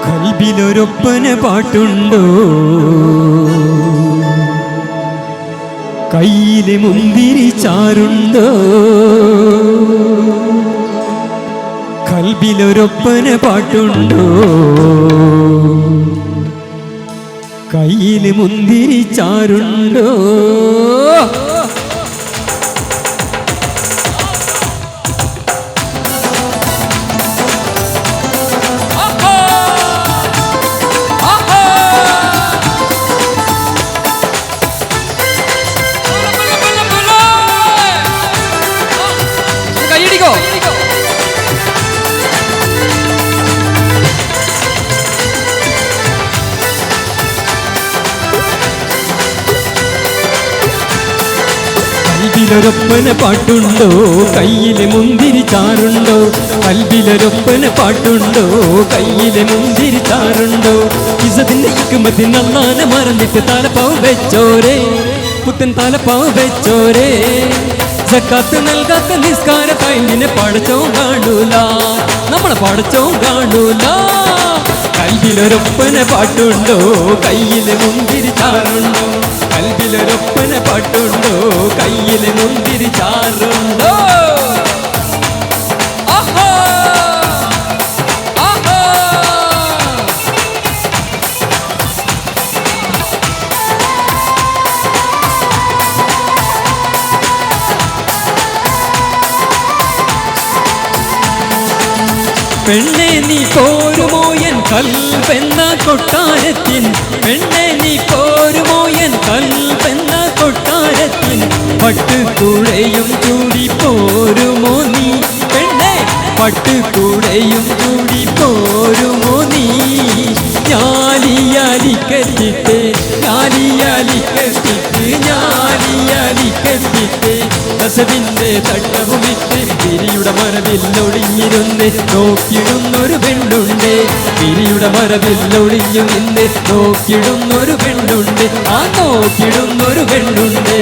കൽബിലൊരൊപ്പന പാട്ടുണ്ടോ, കയ്യിലെ മുന്തിരി ചാറുണ്ടോ? കൽബിലൊരൊപ്പന പാട്ടുണ്ടോ, കയ്യിലെ മുന്തിരി ചാറുണ്ടോ? കൽബിലൊരൊപ്പന പാട്ടുണ്ടോ, കയ്യിലെ മുന്തിരി ചാറുണ്ടോ? കൽബിലൊരൊപ്പന പാട്ടുണ്ടോ, കയ്യിലെ മുന്തിരി ചാറുണ്ടോ? ഇസതിന്റെ ഇക്കുമത്തിന് അല്ലാനെ മറന്നിട്ട് തലപ്പാവ് വെച്ചോരേ, പുത്തൻ തലപ്പാവ് വെച്ചോരേ. സക്കാത്ത് നൽകാത്ത നിസ്കാര ടൈമിനെ പടച്ചോ കാണൂല, നമ്മളെ പടച്ചോ കാണൂല. കൽബിലൊരൊപ്പന പാട്ടുണ്ടോ, കയ്യിലെ മുന്തിരി ചാറുണ്ടോ? കൽബിലൊരൊപ്പന പാട്ടുണ്ടോ, കയ്യിലെ മുന്തിരി ചാറുണ്ടോ? പെണ്ണെ നീ പോരുമോ എൻ കൽബെന്ന കൊട്ടാരത്തിൻ? പെണ്ണെ നീ പോരുമോ എൻ കൽബെന്ന കൊട്ടാരത്തിൻ? പട്ടുകൂടയും ചൂടി പോരുമോ നീ? പെണ്ണെ പട്ടുകൂടയും ചൂടി പോരുമോ നീ? ഞാലിയാലിക്കത്തിട്ട് ഞാലിയാലിക്കത്തിട്ട് ഞാലിയാലിക്കത്തിട്ട് കസവിന്റെ തട്ടവുമിട്ട് ഗിരിയുടെ മറവില്ലൊളിഞ്ഞിരുന്ന് നോക്കിടുന്നൊരു പെണ്ണുണ്ട്. ഗിരിയുടെ മറവില്ലൊളിഞ്ഞു നിന്ന് നോക്കിടുന്നൊരു പെണ്ണുണ്ട്, ആ നോക്കിടുന്നൊരു പെണ്ണുണ്ട്.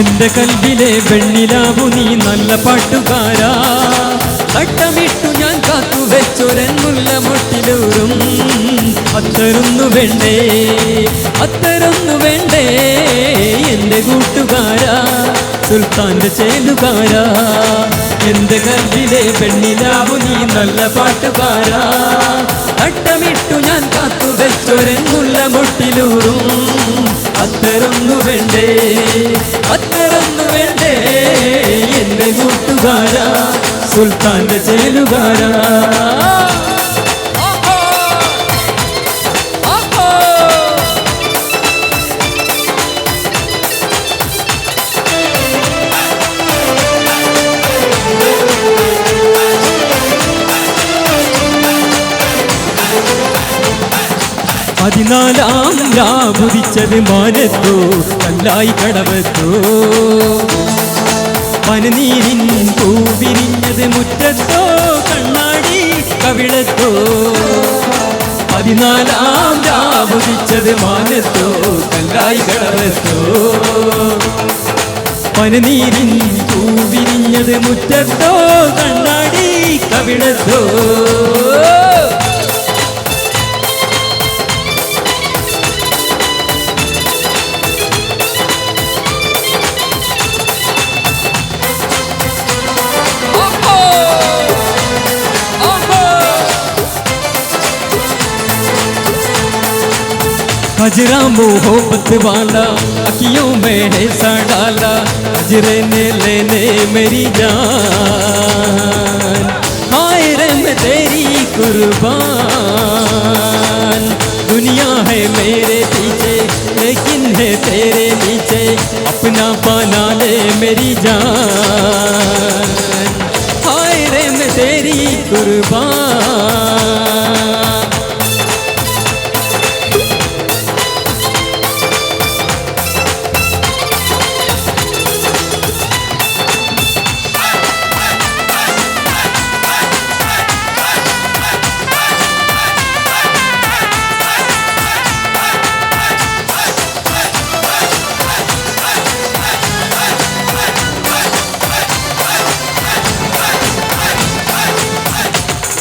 എന്റെ കൽബിലെ വെണ്ണിലാവു നീ നല്ല പാട്ടുകാരാ, തട്ടമിട്ടു ഞാൻ കാത്തു വെച്ചൊരെന്നുള്ള മുട്ടിലൂറും. അത്തരൊന്നു വേണ്ടേ, അത്തരൊന്നു വേണ്ടേ എന്റെ കൂട്ടുകാരാ, സുൽത്താന്റെ ചേലുകാരാ. എന്റെ കൽബിലെ വെണ്ണിലാവു നീ നല്ല പാട്ടുകാരാ, തട്ടമിട്ടു ഞാൻ കാത്തു വെച്ചൊരെന്നുള്ള മുട്ടിലൂറും. അത്തരൊന്നു വേണ്ടേ, അത്തരൊന്നു വേണ്ടേ എന്റെ കൂട്ടുകാരാ, സുൽത്താന്റെ ചേലുകാരാ. പതിനാലാം രാവുദിച്ചത് മാനത്തോ, കല്ലായി കടവത്തോ. പനനീരിൻ പൂവിരിഞ്ഞത് മുറ്റത്തോ, കണ്ണാടി കവിളത്തോ. പതിനാലാം രാവുദിച്ചത് മാനത്തോ, കല്ലായി കടവത്തോ. പനനീരിൻ പൂവിരിഞ്ഞത് മുറ്റത്തോ, കണ്ണാടി കവിളത്തോ. हजरा मोहब्बत वाला अखियों में है सा डाला, हजरे ने लेने मेरी जान। हाय रे मैं तेरी कुर्बान, दुनिया है मेरे पीछे लेकिन है तेरे नीचे, अपना बना ले मेरी जान। हाय रे मैं तेरी कुर्बान।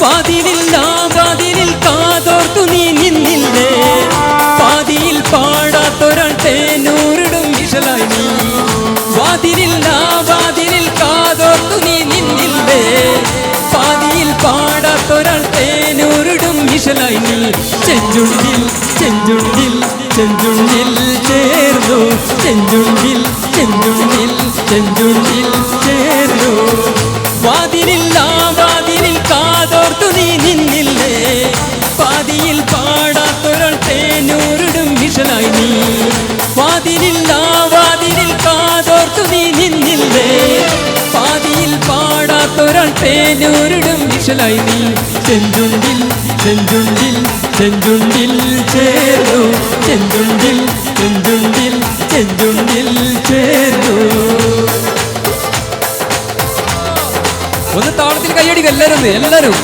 വാതിലിൽ കാതോർത്തു നീ നിന്നില്ലേ, പാതിയിൽ പാടാത്തൊരാൾ തേനൂരിടും ഇശലായി നീ. വാതിലിൽ കാതോർത്തു നീ നിന്നില്ലേ, പാതിയിൽ പാടാത്തൊരാൾ തേനൂരിടും ഇശലായി നീ. ചെഞ്ചുണ്ടിൽ ചെഞ്ചുണ്ടിൽ ചെഞ്ചുണ്ടിൽ ചേർന്നു, ചെഞ്ചുണ്ടിൽ ചെഞ്ചുണ്ടിൽ ചെഞ്ചുണ്ടിൽ ചേർന്നു. വാതിലിൽ കാതോർത്തു നീ നിന്നില്ലേ, പാതിയിൽ പാടാത്തൊരാൾ തേനൂരിടും ഇശലായി നീ. വാതിലിൽ കാതോർത്തു നീ നിന്നില്ലേ, പാതിയിൽ പാടാത്തൊരാൾ തേനൂരിടും ഇശലായി നീ. ചെഞ്ചുണ്ടിൽ ചെഞ്ചുണ്ടിൽ ചെഞ്ചുണ്ടിൽ ചേർന്നു, ചെഞ്ചുണ്ടിൽ ചെഞ്ചുണ്ടിൽ ചെഞ്ചുണ്ടിൽ ചേർന്നു. ഒന്ന് താളത്തിൽ കൈയടിക്കുക എല്ലാവരും.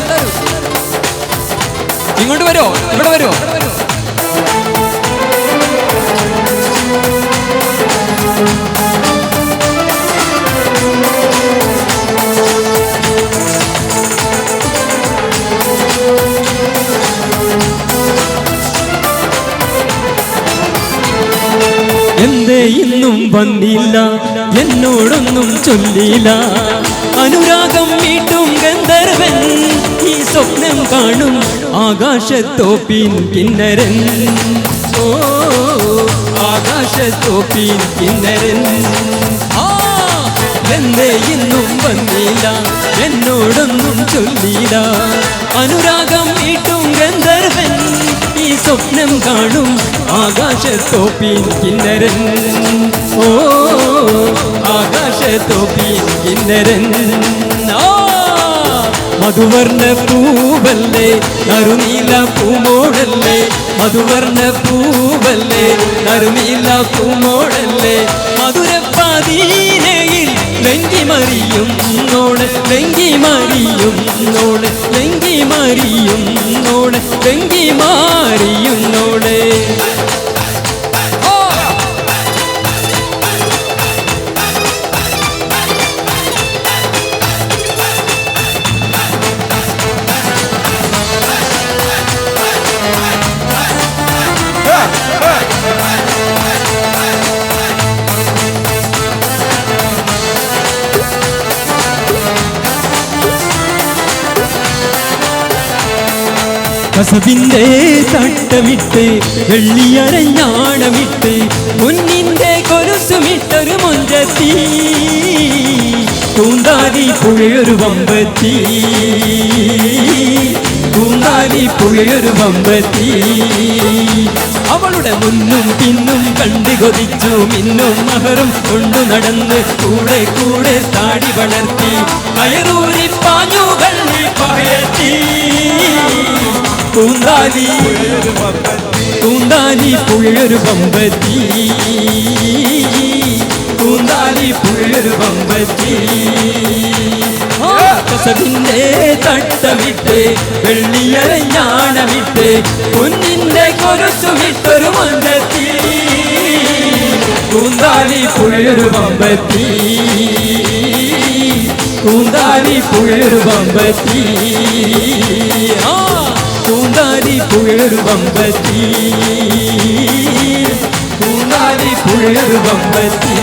ഇങ്ങോട്ട് വരുമോ, ഇവിടെ വരുമോ? എന്തേ ഇന്നും വന്നില്ല, എന്നോടൊന്നും ചൊല്ലില്ല. അനുരാഗം മീട്ടും ഗന്ധർവൻ, ഈ സ്വപ്നം കാണും ആകാശത്തോപ്പിൻ കിന്നരൻ. ഓ ആകാശത്തോപ്പിൻ കിന്നരൻ. എന്തേ ഇന്നും വന്നില്ല, എന്നോടൊന്നും ചൊല്ലില്ല. അനുരാഗം മീട്ടും ഗന്ധർവൻ, ഈ സ്വപ്നം കാണും ആകാശത്തോപ്പിൻ കിന്നരൻ. ഓ ആകാശത്തോപ്പിൻ കിന്നരൻ. മധുവർണ്ണ പൂവല്ലേ, നറുനീല പൂമോടല്ലേ, മധുവർണ്ണ പൂവല്ലേ, നറുനീല പൂമോടല്ലേ. മധുരപ്പാതീനയിൽ ലംഘിമറിയും നോട്, ലംഘിമറിയും നോട്, ലംഘിമറിയും നോട്, ലംഘിമാറിയും നോട്. കസവിന്റെ തട്ടമിട്ട് വെള്ളിയരഞ്ഞാണമിട്ട് മുന്നിന്റെ കൊലുസുമിട്ടൊരു മുഞ്ചത്തി, കൂന്താലി പുഴയൊരു വമ്പത്തി, കൂന്താലി പുഴയൊരു വമ്പത്തി. അവളുടെ മുന്നും പിന്നും കണ്ടു കൊതിച്ചു മിന്നും മഹറും കൊണ്ടു നടന്ന് കൂടെ കൂടെ താടി വളർത്തി കയറൂരി പാഞ്ഞു കണ്ണി പയറ്റി. കൂന്താലി പുഴയൊരു വമ്പത്തി, കൂന്താലി പുഴയൊരു വമ്പത്തി. കസവിന്റെ തട്ടമിട്ട് വെള്ളിയരഞ്ഞാണമിട്ട് പൊന്നിന്റെ കൊലുസുമിട്ടൊരു മന്ദത്തി, കൂന്താലി പുഴയൊരു വമ്പത്തി, കൂന്താലി പുഴയൊരു വമ്പത്തി. കൂന്താലി പുഴയൊരു വമ്പത്തി, കൂന്താലി പുഴയൊരു വമ്പത്തി.